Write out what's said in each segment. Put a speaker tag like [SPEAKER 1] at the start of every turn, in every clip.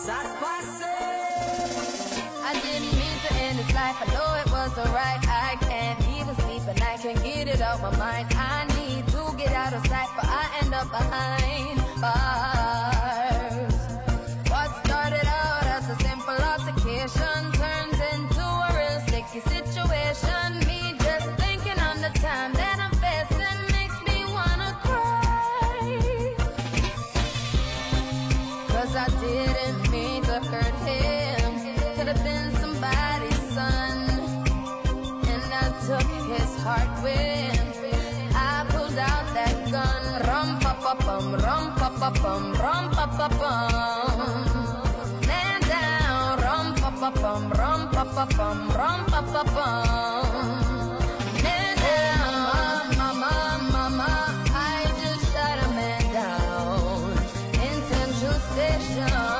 [SPEAKER 1] I didn't mean to end his life, I know it was alright. I can't even sleep and I can't get it out my mind. I need to get out of sight, but I end up behind bars. What started out as a simple altercation turns into a real sticky situation. Me just thinking on the time that I'm facing makes me wanna cry. 'Cause I didn't mean to hurt him. Could have been somebody's son, and I took his heart when I pulled out that gun. Rum pa pa bum, rum pa pa bum, rum pa pa bum. Man down, rum pa pa bum, rum pa pa bum, rum pa pa bum. Man down, mama, mama, I just shot a man down in Central Station.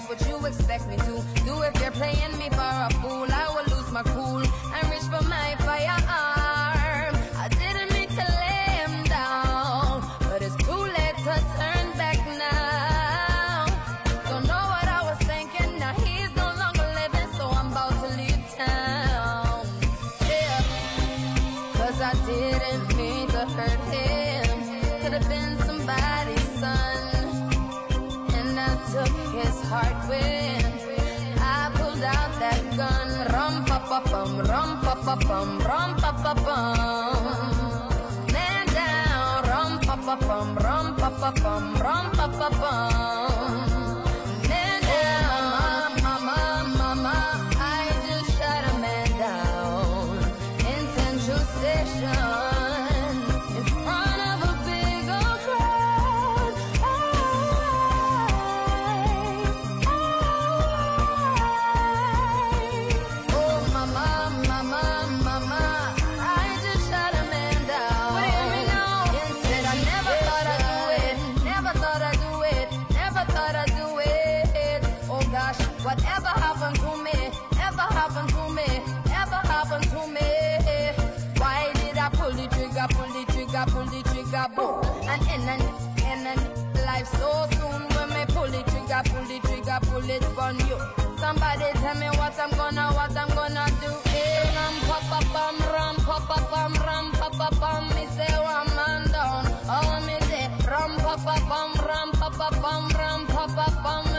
[SPEAKER 1] What you expect me to do if you're playing me for a fool? I will lose my cool and reach for my firearm. I didn't mean to lay him down, but it's too late to turn back now. Don't know what I was thinking, now he's no longer living, so I'm about to leave town. Yeah, 'cause I didn't mean to hurt him. Could have been somebody's son, I took his heart when I pulled out that gun. Rum pa pa bum, rum pa pa bum, rum pa pa bum. Man down, rum pa pa bum, rum pa pa bum, rum pa pa bum. Man down, mama, mama, I just shot a man down in Central Station in front of a big old crowd. Whatever happened to me, ever happened to me, ever happened to me? Why did I pull the trigger, pull the trigger, pull the trigger, boom? And in life so soon when me pull the trigger, pull it on you. Somebody tell me what I'm gonna do. Hey, ram pa pa bum, ram pa pa bum, ram pa pa bum. Me say one man down, oh me say ram pa pa bum, ram pa pa bum, ram pa pa bum.